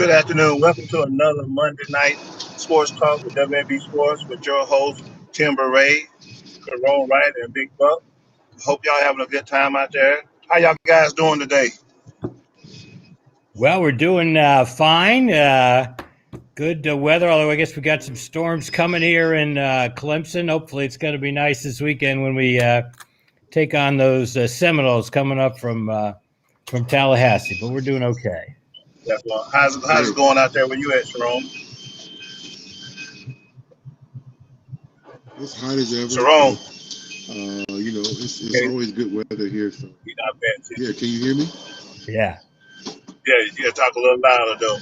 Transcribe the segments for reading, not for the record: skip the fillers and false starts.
Good afternoon. Welcome to another Monday night sports talk with W.A.B Sports with your host, Tim Ray, Jerome Wright, and Big Buck. Hope y'all having a good time out there. How y'all guys doing today? Well, we're doing fine. Good weather, although I guess we got some storms coming here in Clemson. Hopefully it's going to be nice this weekend when we take on those Seminoles coming up from Tallahassee, but we're doing okay. That's well. How's it going out there with you at, Jerome? It's hot as ever. Jerome. It's okay. Always good weather here. So you're not bad, yeah, can you hear me? Yeah. Yeah, you gotta talk a little louder though.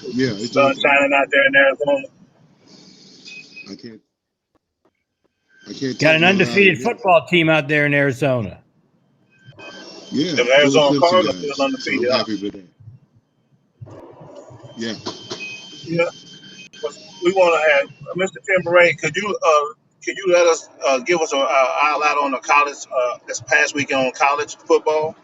Yeah, it's sun shining out there in Arizona. I can't. Got an undefeated football team out there in Arizona. Yeah, the Arizona Cardinals is undefeated. So I'm happy with that. Yeah. Yeah. We want to add, Mr. Timberlake, could you let us give us an outline on the college this past weekend on college football?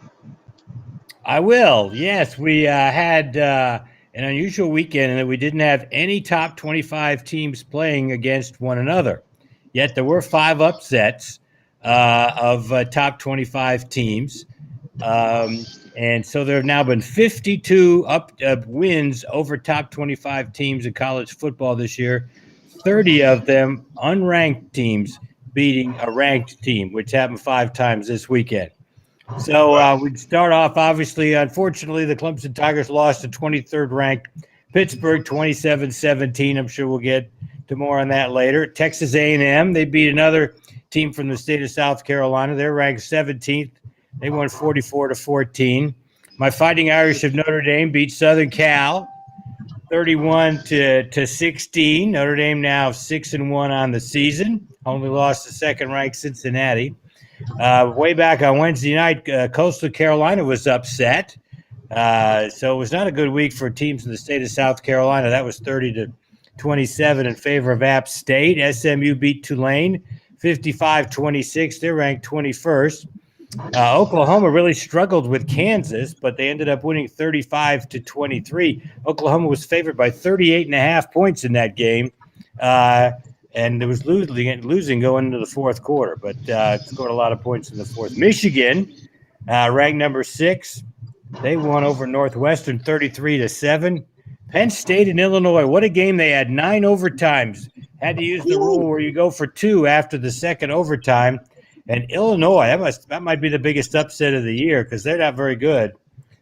I will. Yes, we had an unusual weekend in that we didn't have any top 25 teams playing against one another. Yet there were 5 upsets of top 25 teams. And so there have now been 52 wins over top 25 teams in college football this year. 30 of them unranked teams beating a ranked team, which happened 5 times this weekend. So we'd start off, obviously, unfortunately, the Clemson Tigers lost to 23rd ranked Pittsburgh 27-17. I'm sure we'll get to more on that later. Texas A&M, they beat another team from the state of South Carolina. They're ranked 17th. They won 44-14. My Fighting Irish of Notre Dame beat Southern Cal 31-16. Notre Dame now 6-1 on the season. Only lost to second-ranked Cincinnati. Way back on Wednesday night, Coastal Carolina was upset. So it was not a good week for teams in the state of South Carolina. That was 30-27 in favor of App State. SMU beat Tulane 55-26. They're ranked 21st. Oklahoma really struggled with Kansas, but they ended up winning 35-23. Oklahoma was favored by 38.5 points in that game, and it was losing going into the fourth quarter, but scored a lot of points in the fourth. Michigan, ranked number 6, they won over Northwestern 33-7. Penn State and Illinois, what a game they had. 9 overtimes. Had to use the rule where you go for 2 after the second overtime. And Illinois, that might be the biggest upset of the year because they're not very good.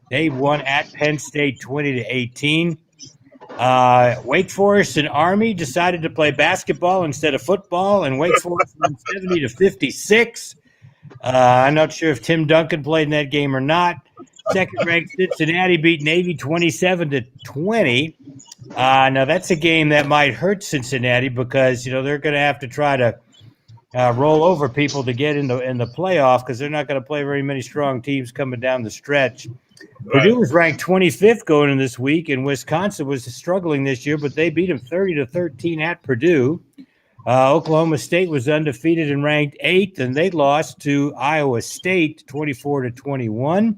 They won at Penn State 20-18. Wake Forest and Army decided to play basketball instead of football, and Wake Forest won 70-56. I'm not sure if Tim Duncan played in that game or not. Second-ranked Cincinnati beat Navy 27-20. Now that's a game that might hurt Cincinnati because they're going to have to try to roll over people to get in the playoff because they're not going to play very many strong teams coming down the stretch. Right. Purdue was ranked 25th going in this week, and Wisconsin was struggling this year, but they beat them 30-13 at Purdue. Oklahoma State was undefeated and ranked 8th, and they lost to Iowa State 24-21.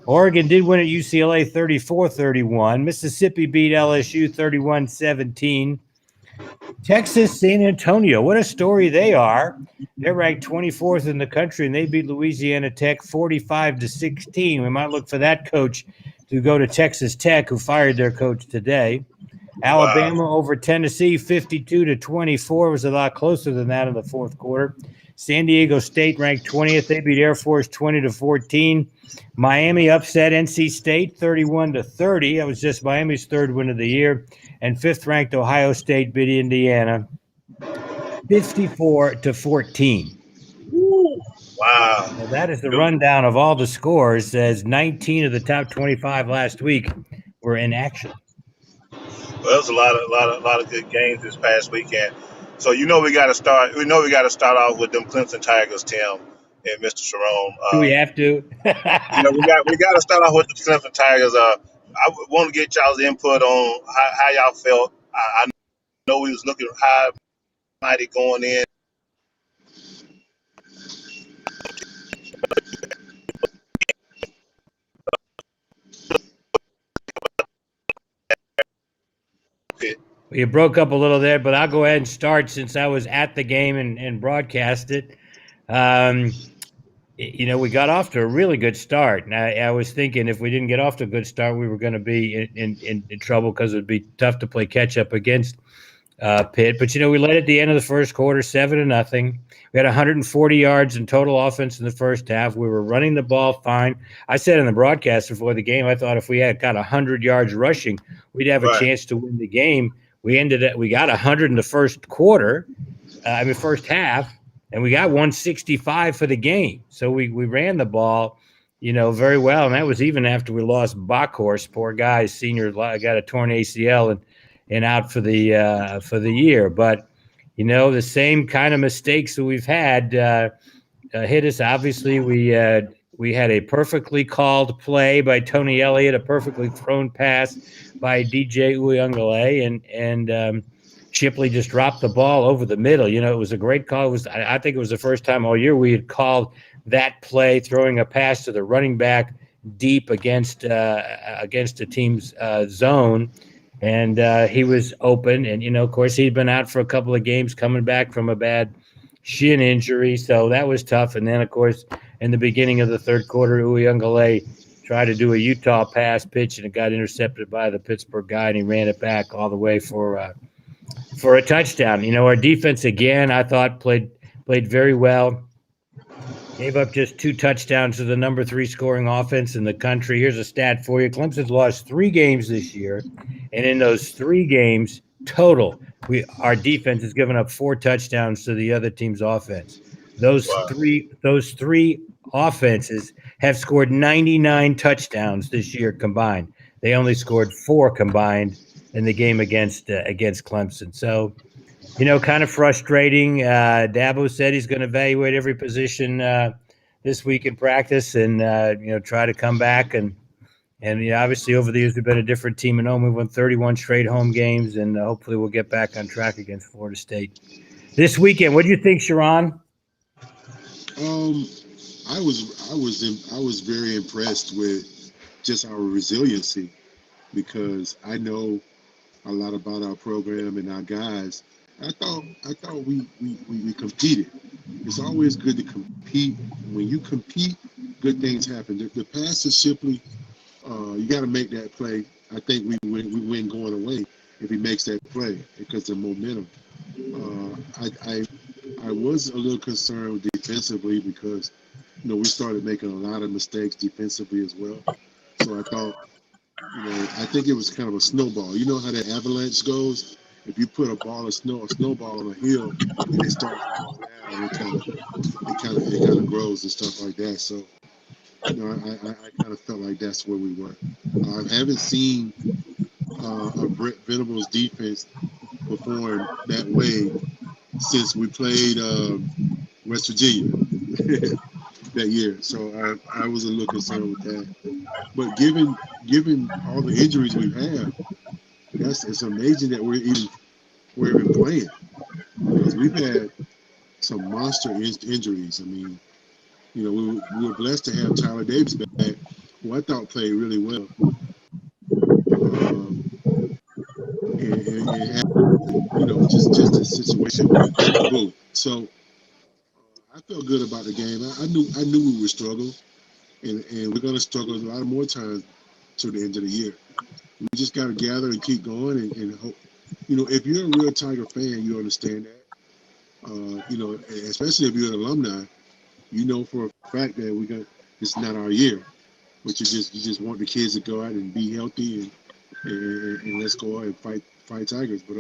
Oregon did win at UCLA 34-31. Mississippi beat LSU 31-17. Texas, San Antonio, what a story they are. They're ranked 24th in the country, and they beat Louisiana Tech 45-16. We might look for that coach to go to Texas Tech, who fired their coach today. Alabama over Tennessee 52-24. Was a lot closer than that in the fourth quarter. San Diego State ranked 20th. They beat Air Force 20-14. Miami upset NC State 31-30. That was just Miami's 3rd win of the year. And 5th-ranked Ohio State beat Indiana 54-14. Wow. Now that is the rundown of all the scores, as 19 of the top 25 last week were in action. Well, there was a lot of good games this past weekend. So we got to start. We got to start off with them Clemson Tigers, Tim and Mr. Sharon. Do we have to? we got to start off with the Clemson Tigers. I want to get y'all's input on how y'all felt. I know we was looking high, mighty going in. Pitt. You broke up a little there, but I'll go ahead and start since I was at the game and broadcast it. We got off to a really good start. And I was thinking if we didn't get off to a good start, we were going to be in trouble because it would be tough to play catch up against Pitt. But, we led at the end of the first quarter, 7-0. We had 140 yards in total offense in the first half. We were running the ball fine. I said in the broadcast before the game, I thought if we had got 100 yards rushing, we'd have a chance to win the game. We got 100 in the first quarter, first half, and we got 165 for the game. So we ran the ball, very well. And that was even after we lost Bockhorst, poor guy, senior, got a torn ACL and out for the year. But, the same kind of mistakes that we've had hit us. Obviously, we had a perfectly called play by Tony Elliott, a perfectly thrown pass by DJ Uyunglele, and Shipley just dropped the ball over the middle. It was a great call. I think it was the first time all year we had called that play, throwing a pass to the running back deep against a team's zone. And he was open. And, of course, he'd been out for a couple of games coming back from a bad shin injury. So that was tough. And then, of course, in the beginning of the third quarter, Uyunglele tried to do a Utah pass pitch, and it got intercepted by the Pittsburgh guy, and he ran it back all the way for a touchdown. Our defense, again, I thought played very well. Gave up just 2 touchdowns to the number 3 scoring offense in the country. Here's a stat for you. Clemson's lost 3 games this year, and in those 3 games total, our defense has given up 4 touchdowns to the other team's offense. Those three offenses have scored 99 touchdowns this year combined. They only scored 4 combined in the game against Clemson. So, kind of frustrating. Dabo said he's going to evaluate every position this week in practice and, try to come back. And obviously over the years, we've been a different team. And we've won 31 straight home games, and hopefully we'll get back on track against Florida State this weekend. What do you think, Sharon? I was very impressed with just our resiliency, because I know a lot about our program and our guys. I thought we competed. It's always good to compete. When you compete, good things happen. The pass to Shipley, you got to make that play. I think we win going away if he makes that play because of momentum. I was a little concerned defensively because we started making a lot of mistakes defensively as well. So I thought, I think it was kind of a snowball. You know how that avalanche goes? If you put a snowball on a hill and it starts to fall down, it kind of grows and stuff like that. So, I kind of felt like that's where we were. I haven't seen a Brett Venables defense perform that way since we played West Virginia that year. So I was a little concerned with that. But given all the injuries we have, it's amazing that we're even playing, because we've had some monster injuries. I mean, we were blessed to have Tyler Davis back, who I thought played really well. And just a situation with Bullock. So I felt good about the game. I knew we would struggle, and we're going to struggle a lot more times to the end of the year. We just got to gather and keep going and hope. If you're a real Tiger fan, you understand that. Especially if you're an alumni, for a fact that it's not our year. But you just want the kids to go out and be healthy and let's go out and fight Tigers. But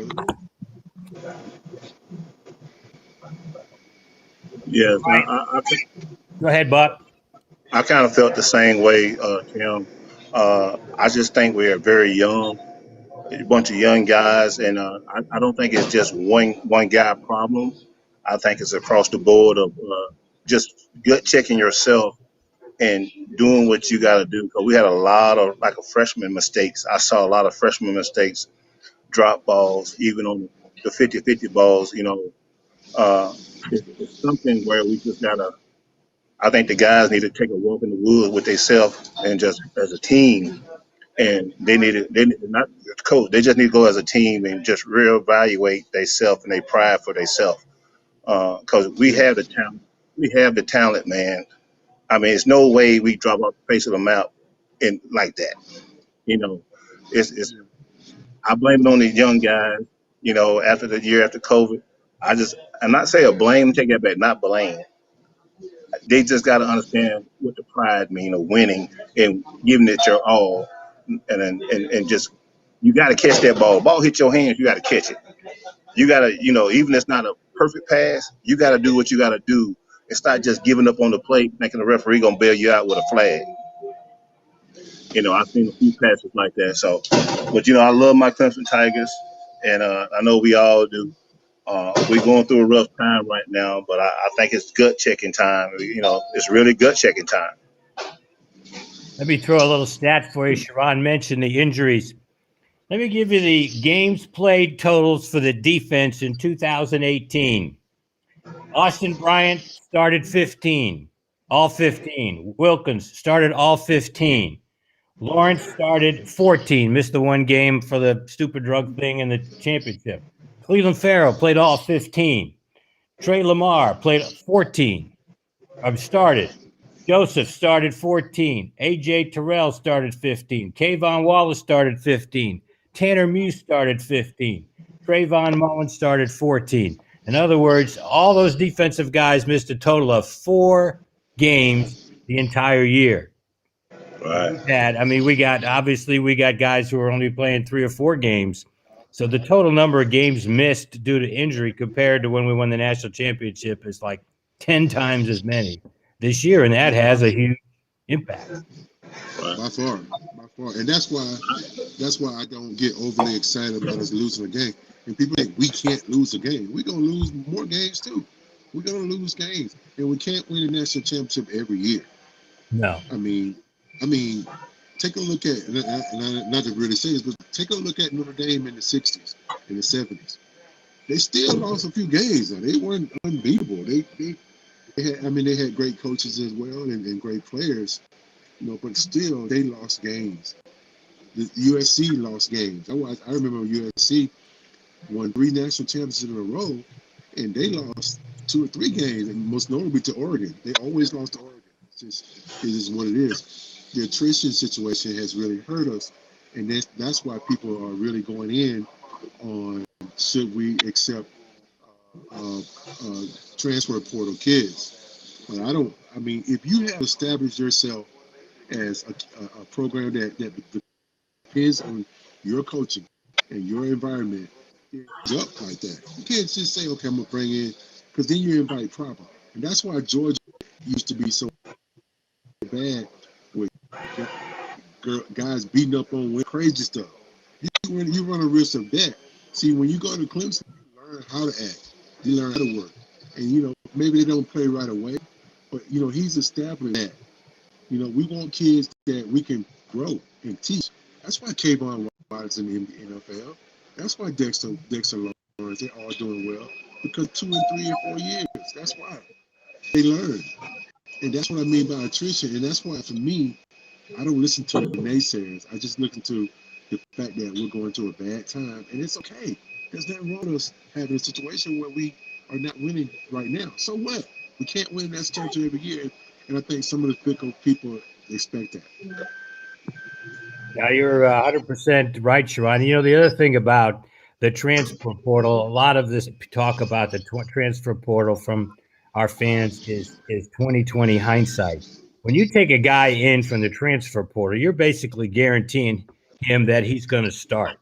Yes, I think. Go ahead, Bob. I kind of felt the same way, Tim. I just think we are very young, a bunch of young guys, and I don't think it's just one guy problem. I think it's across the board of just gut checking yourself and doing what you got to do. Because we had a lot of freshman mistakes. I saw a lot of freshman mistakes, drop balls, even on the 50-50 balls. It's something where we just gotta. I think the guys need to take a walk in the woods with themselves and just as a team and they not coach. They just need to go as a team and just reevaluate themselves and their pride for themselves. Because we Yeah, have the talent. We have the talent, man. I mean, it's no way we drop off the face of the map and like that. You know, it's yeah, I blame it on these young guys. You know, after the year after COVID, I'm not saying blame, take that back, not blame. They just got to understand what the pride mean of winning and giving it your all, and just you got to catch that ball. Ball hit your hands, you got to catch it. You got to, even if it's not a perfect pass, you got to do what you got to do. It's not just giving up on the plate, thinking the referee gonna bail you out with a flag. I've seen a few passes like that. So, but I love my Clemson Tigers, and I know we all do. We're going through a rough time right now, but I think it's gut checking time. It's really gut checking time. Let me throw a little stat for you. Sharon mentioned the injuries. Let me give you the games played totals for the defense in 2018. Austin Bryant started 15, all 15. Wilkins started all 15. Lawrence started 14, missed the one game for the stupid drug thing in the championship. Cleveland Farrell played all 15. Trey Lamar played 14. Started. Joseph started 14. A.J. Terrell started 15. Kayvon Wallace started 15. Tanner Muse started 15. Trayvon Mullen started 14. In other words, all those defensive guys missed a total of 4 games the entire year. Right. We got guys who are only playing 3 or 4 games. So the total number of games missed due to injury compared to when we won the national championship is like 10 times as many this year, and that yeah, has a huge impact. Right. by far, and that's why I don't get overly excited about us losing a game. And people think we can't lose a game. We're gonna lose more games too. We're gonna lose games, and we can't win a national championship every year. No. I mean, I mean, take a look at, not to really say this, but take a look at Notre Dame in the '60s, in the '70s. They still lost a few games. Now. They weren't unbeatable. They had great coaches as well and great players, but still they lost games. The USC lost games. I remember USC won 3 national championships in a row, and they lost 2 or 3 games, and most notably to Oregon. They always lost to Oregon. It is what it is. The attrition situation has really hurt us, and that's why people are really going in on should we accept uh, uh, transfer portal kids. But I don't. I mean, if you have established yourself as a program that depends on your coaching and your environment, it's up like that. You can't just say, okay, I'm gonna bring in, because then you invite problem, and that's why Georgia used to be so bad with guys beating up on crazy stuff. You run a risk of that. See, when you go to Clemson, you learn how to act, you learn how to work, and maybe they don't play right away, but he's established that. We want kids that we can grow and teach. That's why Kayvon Wallace in the NFL. That's why Dexter Lawrence, they're all doing well, because 2 and 3 and 4 years. That's why they learn, and that's what I mean by attrition. And that's why, for me, I don't listen to the naysayers. I just listen to the fact that we're going through a bad time, and it's okay. There's nothing wrong with us having a situation where we are not winning right now. So what? We can't win that championship every year, and I think some of the fickle people expect that. Now you're 100% right, Sharon. The other thing about the transfer portal, a lot of this talk about the transfer portal from our fans is 2020 hindsight. When you take a guy in from the transfer portal, you're basically guaranteeing him that he's going to start.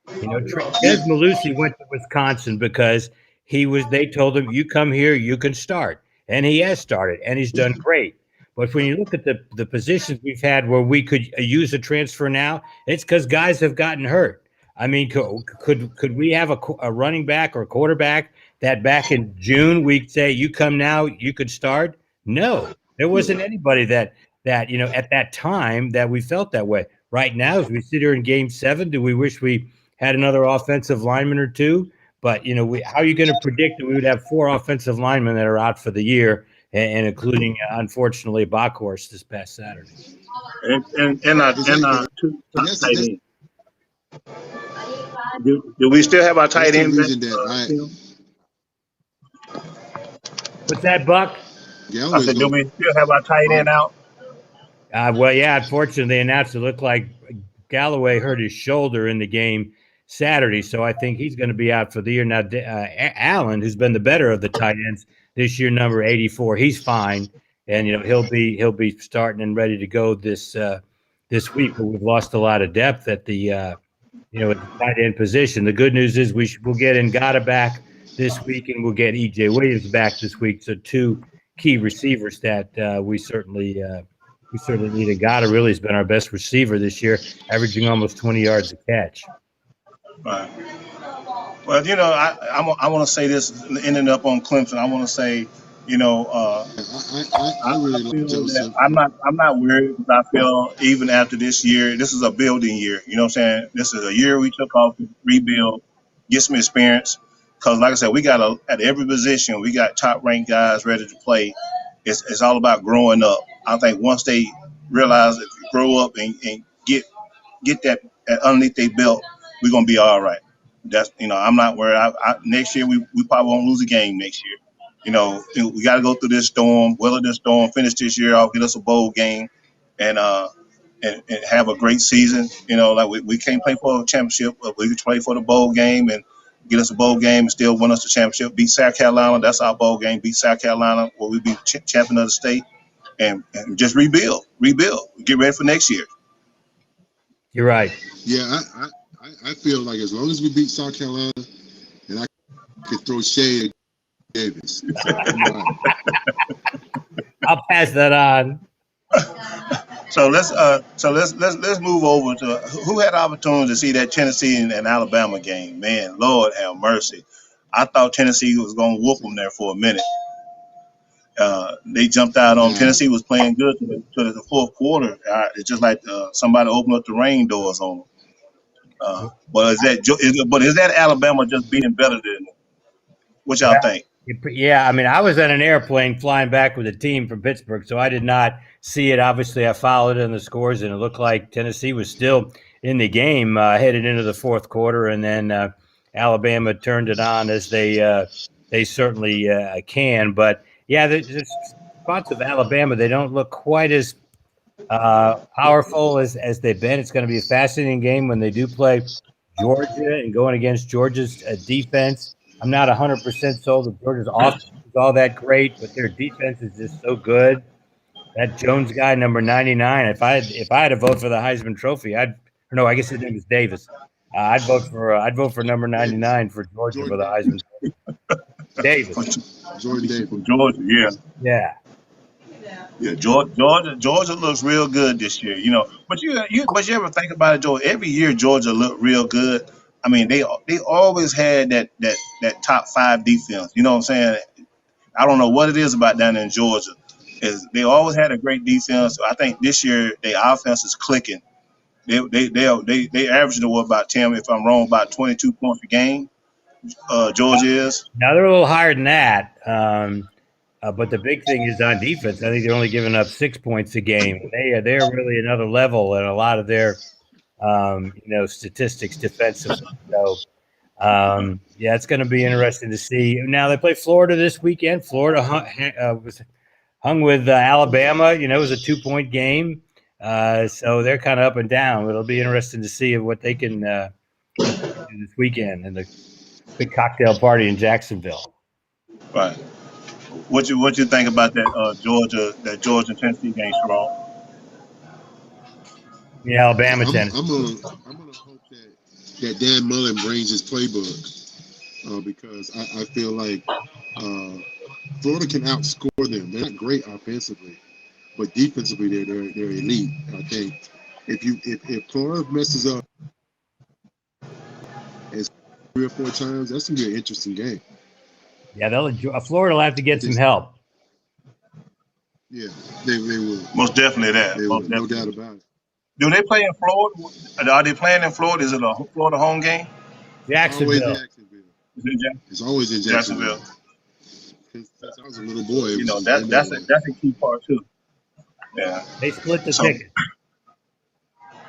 Des Yeah, Malusi went to Wisconsin because they told him, you come here, you can start. And he has started, and he's done great. But when you look at the positions we've had where we could use a transfer now, it's because guys have gotten hurt. I mean, could we have a running back or quarterback that back in June we'd say, you come now, you could start? No, there wasn't no, anybody that at that time that we felt that way. Right now, as we sit here in Game 7, do we wish we had another offensive lineman or two? But how are you going to predict that we would have 4 offensive linemen that are out for the year and including unfortunately Bockhorst this past Saturday. And two top That's tight ends. Do we still have our tight the end back? reason that Tim? What's that, Buck? I Galloway's said, do going. we still have our tight end out? Well, yeah, unfortunately, they announced it looked like Galloway hurt his shoulder in the game Saturday, so I think he's going to be out for the year. Now, Allen, who's been the better of the tight ends this year, number 84, he's fine, and he'll be starting and ready to go this week. But we've lost a lot of depth at the at the tight end position. The good news is we'll get Ngata back this week, and we'll get E.J. Williams back this week. So two key receivers that we certainly need. Ngata really has been our best receiver this year, averaging almost 20 yards a catch. Right. Well, I want to say this, ending up on Clemson. I want to say, I really like feel that Joseph. I'm not worried because I feel even after this year, this is a building year. You know what I'm saying? This is a year we took off to rebuild, get some experience. Because like I said, we got at every position, we got top ranked guys ready to play. It's all about growing up. I think once they realize that you grow up and get that underneath their belt, we're gonna be all right. That's I'm not worried. Next year we probably won't lose a game next year. We got to go through this storm, weather this storm, finish this year off, get us a bowl game, and have a great season. Like we can't play for a championship, but we can play for the bowl game and get us a bowl game and still win us the championship. Beat South Carolina, that's our bowl game. Beat South Carolina, where we be champion of the state, and just rebuild, get ready for next year. You're right. Yeah, I feel like as long as we beat South Carolina, and I could throw shade at Davis. I'll pass that on. So let's move over to who had the opportunity to see that Tennessee and Alabama game. Man, Lord have mercy. I thought Tennessee was going to whoop them there for a minute. They jumped out on Tennessee was playing good to the fourth quarter. It's just like somebody opened up the rain doors on them. But is that Alabama just being better than them? What y'all think? Yeah, I mean, I was on an airplane flying back with a team from Pittsburgh, so I did not see it. Obviously, I followed it in the scores, and it looked like Tennessee was still in the game headed into the fourth quarter, and then Alabama turned it on as they certainly can. But yeah, the spots of Alabama, they don't look quite as powerful as they've been. It's going to be a fascinating game when they do play Georgia and going against Georgia's defense. I'm not 100% sold that Georgia's offense is all that great, but their defense is just so good. That Jones guy, number 99. If I had to vote for the Heisman Trophy, I guess his name is Davis. I'd vote for number 99 for Georgia for the Heisman Trophy. Davis. Jordan Davis from Georgia, yeah. Yeah. Yeah, Georgia looks real good this year, But you ever think about it, Georgia? Every year Georgia looked real good. I mean, they always had that top 5 defense. You know what I'm saying? I don't know what it is about down in Georgia. Is they always had a great defense. So I think this year their offense is clicking. They averaging about Tim, if I'm wrong, about 22 points a game. Georgia is. Now they're a little higher than that. But the big thing is on defense. I think they're only giving up 6 points a game. They're really another level in a lot of their statistics defensively. So yeah, it's going to be interesting to see. Now they play Florida this weekend. Florida was hung with Alabama. It was a 2-point game. So they're kind of up and down. It'll be interesting to see what they can do this weekend in the big cocktail party in Jacksonville. Right. What you think about that Georgia and Tennessee game, Sharon? Yeah, Alabama, Tennessee. I'm gonna hope that Dan Mullen brings his playbook because I feel like Florida can outscore them. They're not great offensively, but defensively they're elite. I think if Florida messes up as 3 or 4 times, that's gonna be an interesting game. Yeah, Florida will have to get some help. Yeah, they will. Most definitely that. No doubt about it. Do they play in Florida? Are they playing in Florida? Is it a Florida home game? Jacksonville. It's always in Jacksonville. since I was a little boy, it You was know, just been that way. that's a key part too. Yeah. They split the So ticket.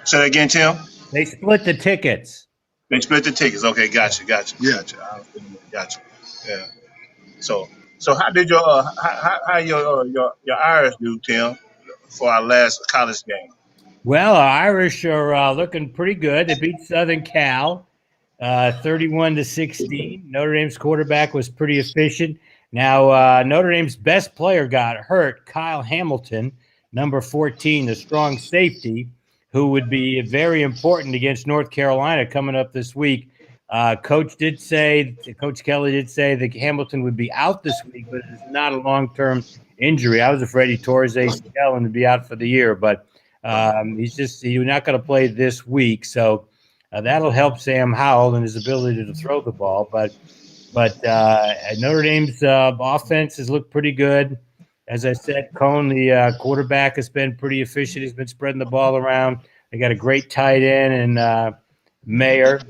say that again, Tim. They split the tickets. They split the tickets. Okay, Yeah. Yeah. Gotcha. Yeah. So how did your how your Irish do, Tim, for our last college game? Well, our Irish are looking pretty good. They beat Southern Cal 31-16. Notre Dame's quarterback was pretty efficient. Now, Notre Dame's best player got hurt, Kyle Hamilton, number 14, the strong safety, who would be very important against North Carolina coming up this week. Coach Kelly did say that Hamilton would be out this week, but it's not a long-term injury. I was afraid he tore his ACL and would be out for the year, but he's not going to play this week. So that'll help Sam Howell and his ability to throw the ball. But Notre Dame's offense has looked pretty good. As I said, Cohn, the quarterback, has been pretty efficient. He's been spreading the ball around. They got a great tight end and Mayer.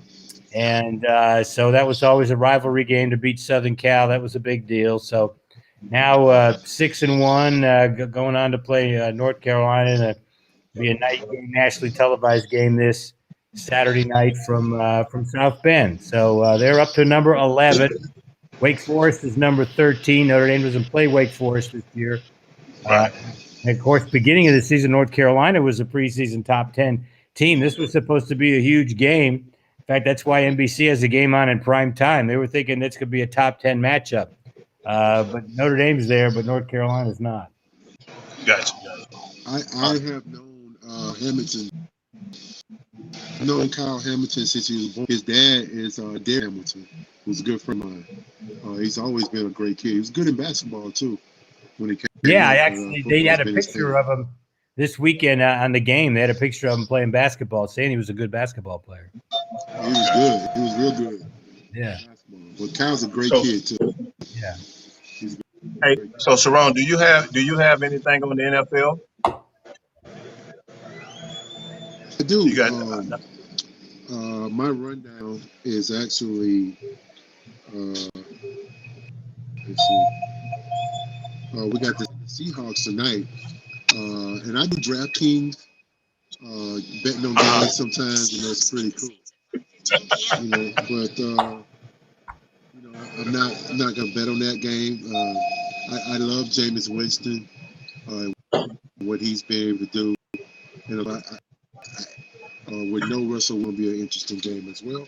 And so that was always a rivalry game to beat Southern Cal. That was a big deal. So now 6-1, going on to play North Carolina. And be a night game, nationally televised game this Saturday night from South Bend. So they're up to number 11. Wake Forest is number 13. Notre Dame doesn't play Wake Forest this year. Right. And of course, beginning of the season, North Carolina was a preseason top 10 team. This was supposed to be a huge game. In fact, that's why NBC has a game on in prime time. They were thinking this could be a top 10 matchup. But Notre Dame's there, but North Carolina's not. Gotcha. I have known Hamilton. I've known Kyle Hamilton since he was born. His dad is Dave Hamilton, who's a good friend of mine. He's always been a great kid. He was good in basketball too. When he came, yeah, actually, they had a picture of him this weekend on the game. They had a picture of him playing basketball, saying he was a good basketball player. He was good. He was real good. Yeah. But Kyle's a great kid too. Yeah. Hey, so Sharon, do you have anything on the NFL? I do. You got my rundown is actually let's see. We got the Seahawks tonight, and I do DraftKings, betting on games sometimes, and that's pretty cool. But I'm not gonna bet on that game. I love Jameis Winston, what he's been able to do, and with no Russell will be an interesting game as well.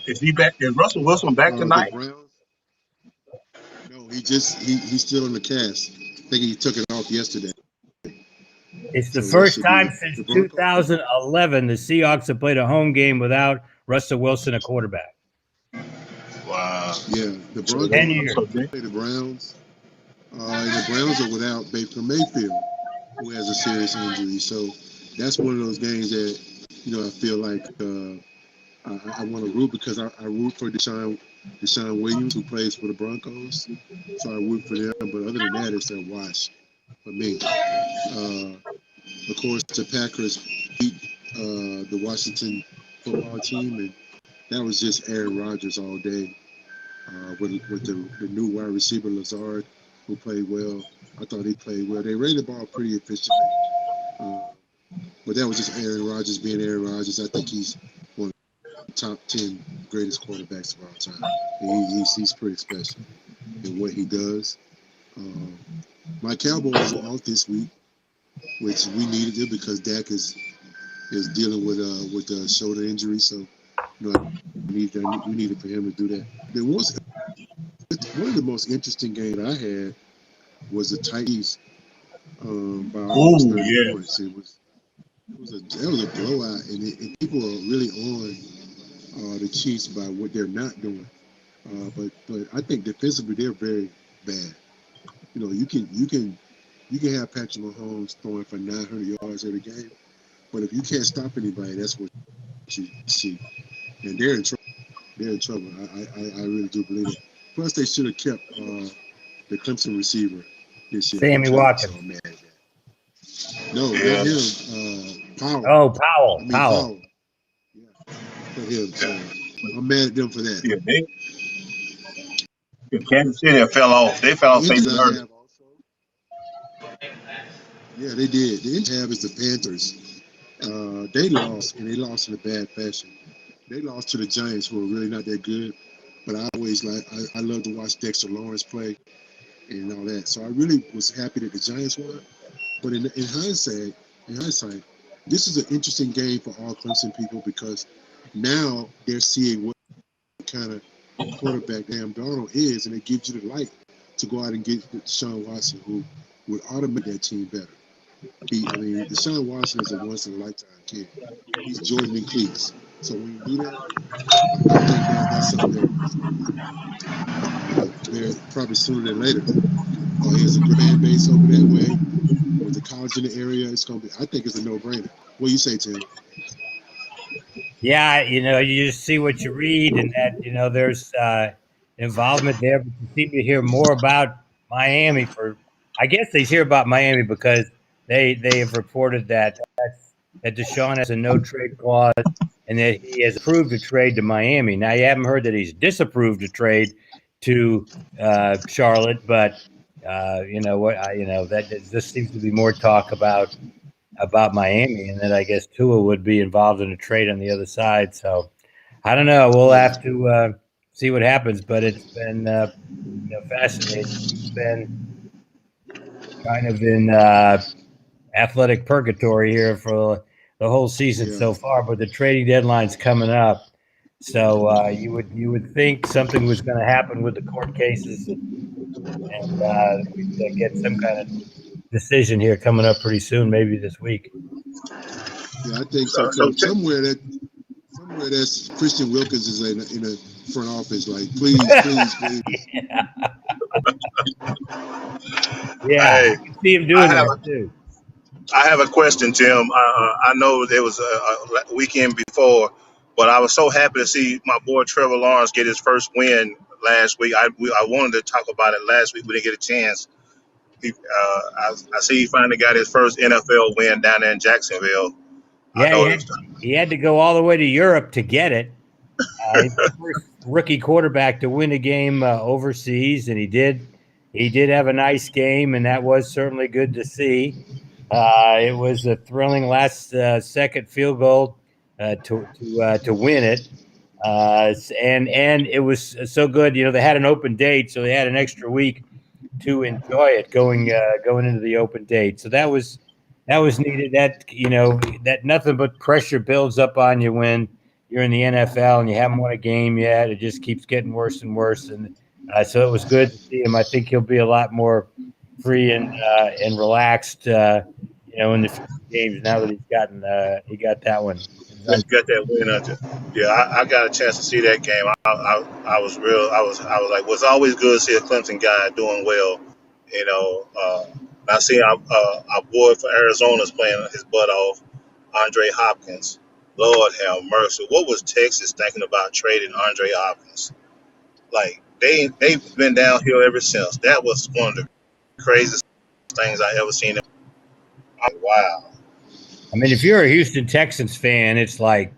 Is he back? Is Russell Wilson back tonight? The Browns. No, he's still in the cast. I think he took it off yesterday. It's the first time since 2011 the Seahawks have played a home game without Russell Wilson, a quarterback. Wow. Yeah, the Broncos 10 years. play the Browns. And the Browns are without Baker Mayfield, who has a serious injury. So that's one of those games that, I feel like I want to root because I root for Deshaun Williams, who plays for the Broncos. So I root for them. But other than that, it's a wash for me. Of course, the Packers beat the Washington football team, and that was just Aaron Rodgers all day with the new wide receiver, Lazard, who played well. I thought he played well. They ran the ball pretty efficiently. But that was just Aaron Rodgers being Aaron Rodgers. I think he's one of the top 10 greatest quarterbacks of all time. He's pretty special in what he does. My Cowboys are off this week, which we needed it because Dak is dealing with a shoulder injury. So, we needed for him to do that. One of the most interesting games I had was the Titans by almost 30 points. That was a blowout, and people are really on the Chiefs by what they're not doing. But I think defensively they're very bad. You can have Patrick Mahomes throwing for 900 yards every game, but if you can't stop anybody, that's what you see. And they're in trouble. They're in trouble. I really do believe it. Plus, they should have kept the Clemson receiver this year. Sammy Watkins. So mad at that. No, not him. Powell. Oh, Powell. Powell. Yeah, for him. So I'm mad at them for that. Yeah, Kansas City fell off. They fell off face Injuries I early. have also. Yeah, they did. The injury I have is the Panthers. They lost, and they lost in a bad fashion. They lost to the Giants, who are really not that good. But I love to watch Dexter Lawrence play and all that. So I really was happy that the Giants won. But in hindsight, this is an interesting game for all Clemson people because now they're seeing what kind of quarterback Sam Darnold is, and it gives you the light to go out and get Deshaun Watson, who would automate that team better. Deshaun Watson is a once in a lifetime kid. He's Jordan and Cleats. So when you do that, I think that's something that's going to happen very probably sooner than later. He has a great fan base over that way. With the college in the area, it's going to be. I think it's a no-brainer. What do you say, Tim? Yeah, you just see what you read, and that there's involvement there. But you seem to hear more about Miami I guess they hear about Miami because they have reported that Deshaun has a no trade clause and that he has approved a trade to Miami. Now you haven't heard that he's disapproved a trade to Charlotte, but that this seems to be more talk about Miami, and that I guess Tua would be involved in a trade on the other side. So I don't know. We'll Yeah, have to see what happens, but it's been fascinating. It's been kind of in athletic purgatory here for the whole season yeah, so far, but the trading deadline's coming up. So you would think something was going to happen with the court cases, and we'd get some kind of decision here coming up pretty soon, maybe this week. yeah. I think so So, so too. Somewhere that's Christian Wilkins is in a front office, like please, please, please. Yeah, hey, I can see him I doing have that a too. I have a question, Tim. I know there was a weekend before, but I was so happy to see my boy Trevor Lawrence get his first win last week. I wanted to talk about it last week. We didn't get a chance. I see he finally got his first NFL win down there in Jacksonville. I Yeah, know it was. he had to go all the way to Europe to get it. He's the first rookie quarterback to win a game overseas, and he did. He did have a nice game, and that was certainly good to see. It was a thrilling last second field goal to win it, and it was so good. They had an open date, so they had an extra week to enjoy it going into the open date. So that was needed. That nothing but pressure builds up on you when you're in the NFL and you haven't won a game yet. It just keeps getting worse and worse. And so it was good to see him. I think he'll be a lot more free and relaxed, in the future games now that he got that one. Got that win under. Yeah, I got a chance to see that game. I was real. I was like, was always good to see a Clemson guy doing well. You know, I see our boy from Arizona's playing his butt off, Andre Hopkins. Lord have mercy. What was Texas thinking about trading Andre Hopkins? Like they've been downhill ever since. That was one of the craziest things I ever seen. Wow. I mean, if you're a Houston Texans fan, it's like,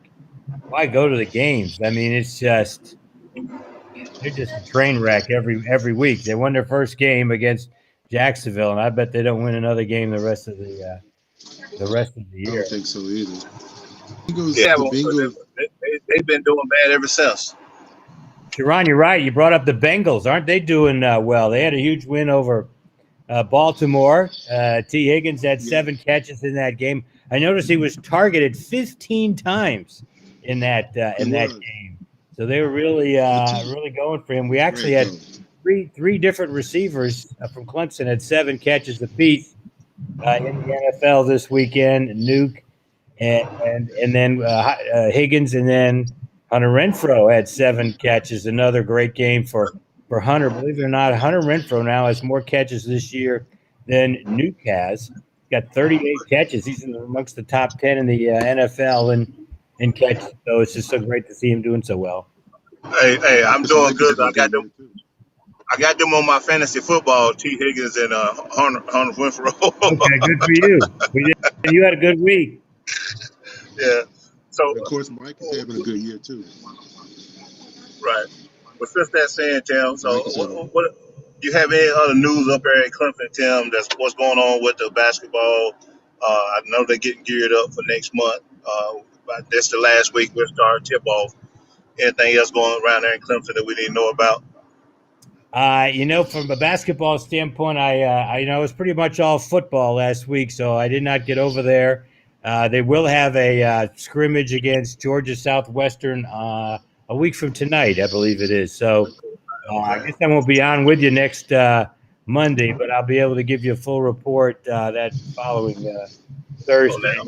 why go to the games? I mean, it's just they're just a train wreck every week. They won their first game against Jacksonville, and I bet they don't win another game the rest of the I don't year. think so either. Bengals, Yeah, the well, Bengals. they've been doing bad ever since. Sharon, you're right. You brought up the Bengals. Aren't they doing well? They had a huge win over Baltimore. T. Higgins had Yeah, 7 catches in that game. I noticed he was targeted 15 times in that he was. game. So they were really The two really going for him. We was actually great had though. three different receivers from Clemson had 7 catches apiece in the NFL this weekend. Nuke and then Higgins, and then Hunter Renfro had 7 catches. Another great game for Hunter. Believe it or not, Hunter Renfro now has more catches this year than Nuke has. He's got 38 catches. He's amongst the top 10 in the NFL in catches. So it's just so great to see him doing so well. Hey, I'm Marcus doing Mack is good. having a good year too. I got them on my fantasy football. T. Higgins and Hunter Winfrey. Okay, good for you. You had a good week. Yeah. So And of course, Mike is having a good year too. right. But since that's saying, Tim, Like I so said, what do you have any other news up there in Clemson, Tim? That's what's going on with the basketball. I know they're getting geared up for next month. But this the last week we'll start tip off. Anything else going around there in Clemson that we didn't know about? From a basketball standpoint, it was pretty much all football last week, so I did not get over there. They will have a scrimmage against Georgia Southwestern a week from tonight, I believe it is. So I Okay. guess I won't be on with you next Monday, but I'll be able to give you a full report that following Oh, Thursday now.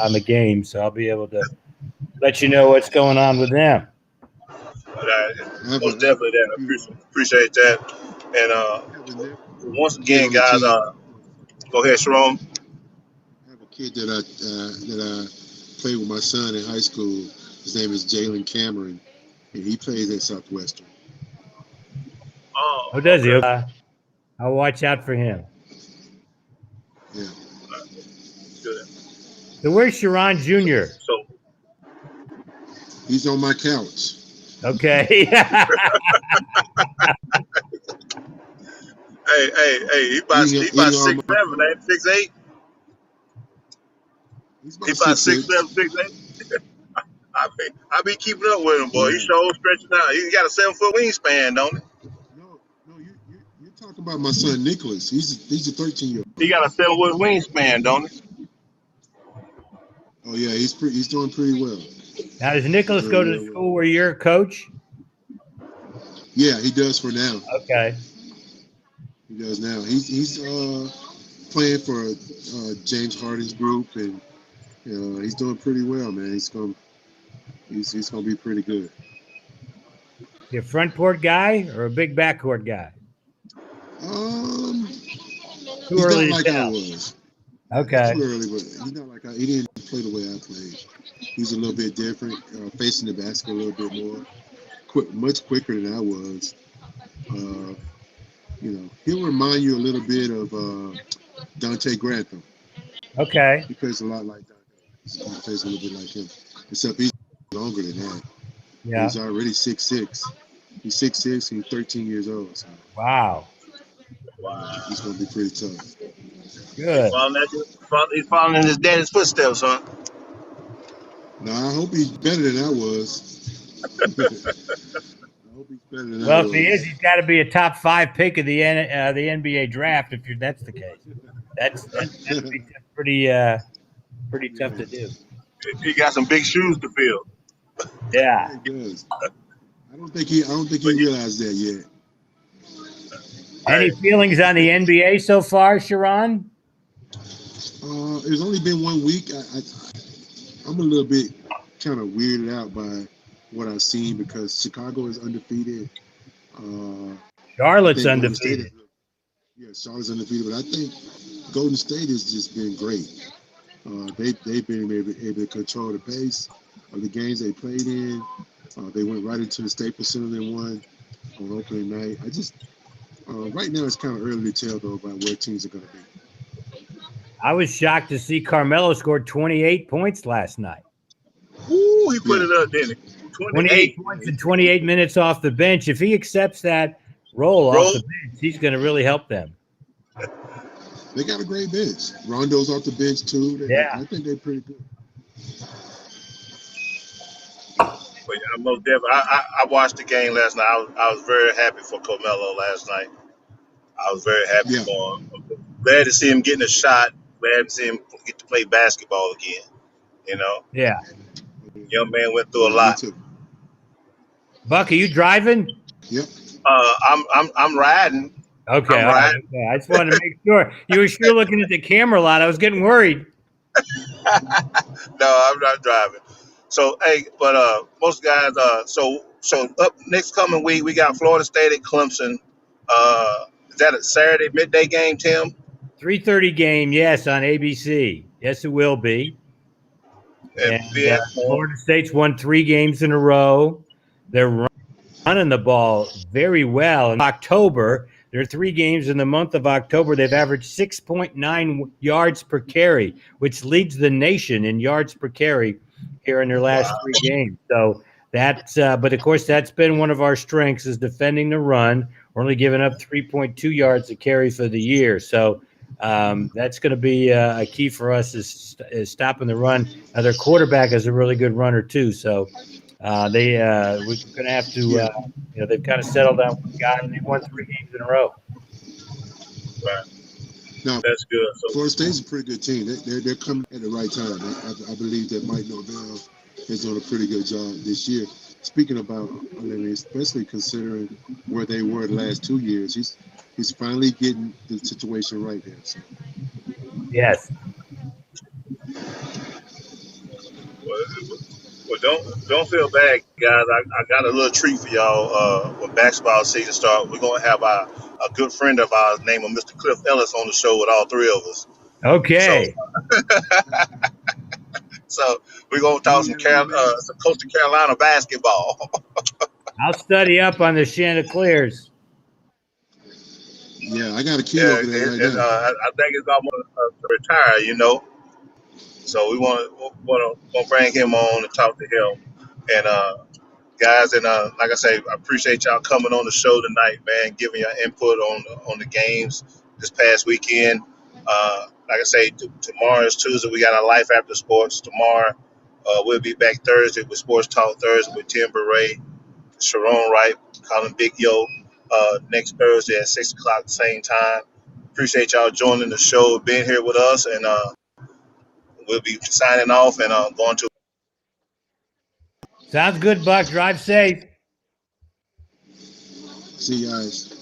on the game. So I'll be able to let you know what's going on with them. But, most I have definitely that. a few. Appreciate that. And I have a once kid again, on the guys, team. go ahead, Sharon. I have a kid that I played with my son in high school. His name is Jalen Cameron, and he plays at Southwestern. Oh, Oh, does he? okay. I'll watch out for him. Yeah, Good. So where's Sharon Jr.? So, he's on my couch. Okay. hey, he about He's on 6'7", my phone. ain't 6'8"? He's He about about six 6'7", six. 6'8". I be keeping up with him, boy. He Yeah. sure stretching out. He got a 7-foot wingspan, don't No, you're talking about my son Nicholas. He's a 13-year-old. he? He got a 7-foot wingspan, don't he? Oh yeah, he's doing pretty well. Now, does He's Nicholas go doing to the real well. school where you're a coach? Yeah, he does for now. Okay. He does now. He's playing for James Harden's group, and he's doing pretty well, man. He's gonna be pretty good. You a front court guy or a big backcourt guy? Um, Too he's not early to like I tell. was. It's Okay. too early, but he's not like he didn't play the way I played. He's a little bit different, facing the basket a little bit more, much quicker than I was. Uh, he'll remind you a little bit of Dante Grantham. Okay. He plays a lot like Dante. He plays a little bit like him, except he's longer than that. But Yeah. he's already 6'6". He's 6'6". He's 13 years old. So Wow. he's gonna be pretty tough. Good. He's following in his daddy's footsteps, huh? Now I hope he's better than I was. I hope he's better than I Well, if he is, was. he's got to be a top 5 pick of the NBA draft. If that's the case, that'd be pretty tough to do. He got some big shoes to fill. Yeah. He does. I don't think he But realized that yet. Any feelings on the NBA so far, Sharon? It's only been 1 week. I'm a little bit kind of weirded out by what I've seen because Chicago is undefeated. I Charlotte's think Golden State undefeated. Charlotte's undefeated, but I think Golden State has just been great. They've been able to control the pace of the games they played in. They went right into the Staples Center and won on opening night. Right now it's kind of early to tell though about where teams are going to be. I was shocked to see Carmelo scored 28 points last night. Ooh, he put it up, didn't he? 28 points in 28 minutes off the bench. If he accepts that role off the bench, he's going to really help them. They got a great bench. Rondo's off the bench too. I think they're pretty good. But yeah, most definitely. I watched the game last night. I was very happy for Carmelo last night. I was very happy for him. Glad to see him getting a shot. Glad to see him get to play basketball again. Yeah. Young man went through a lot. Me too. Buck, are you driving? Yep. I'm riding. Okay. I'm riding. Okay. I just wanted to make sure. You were sure looking at the camera a lot. I was getting worried. No, I'm not driving. So hey, but most guys. So up next coming week we got Florida State at Clemson. Is that a Saturday midday game, Tim? 3:30 game, yes, on ABC. Yes, it will be. And Florida State's won 3 games in a row. They're running the ball very well. In October, there are 3 games in the month of October. They've averaged 6.9 yards per carry, which leads the nation in yards per carry here in their last 3 games. So But of course, that's been one of our strengths is defending the run. We're only giving up 3.2 yards a carry for the year. So that's going to be a key for us is stopping the run. Now, their quarterback is a really good runner too. So we're going to have to, they've kind of settled on what we got, and they've won 3 games in a row. Right. Now, That's good. So Florida State's a pretty good team. They're coming at the right time. I believe that Mike Norvell has done a pretty good job this year. Speaking about, especially considering where they were the last 2 years, he's finally getting the situation right there. So. Yes. Well, don't feel bad, guys. I got a little treat for y'all. When basketball season starts, we're gonna have a good friend of ours named Mr. Cliff Ellis on the show with all 3 of us. Okay. So we're gonna talk some Coastal Carolina basketball. I'll study up on the Chanticleers. Yeah, I got a key Yeah, over there right now. I think it's almost to retire, So we want to bring him on and talk to him. And guys, and like I say, I appreciate y'all coming on the show tonight, man, giving your input on the games this past weekend. Like I say, tomorrow is Tuesday. We got our Life After Sports tomorrow. We'll be back Thursday with Sports Talk Thursday with Tim Beret, Sharon Wright, Colin Big Yo. Next Thursday at 6 o'clock, same time. Appreciate y'all joining the show, being here with us, and we'll be signing off and going to. Sounds good, Buck. Drive safe. See you guys.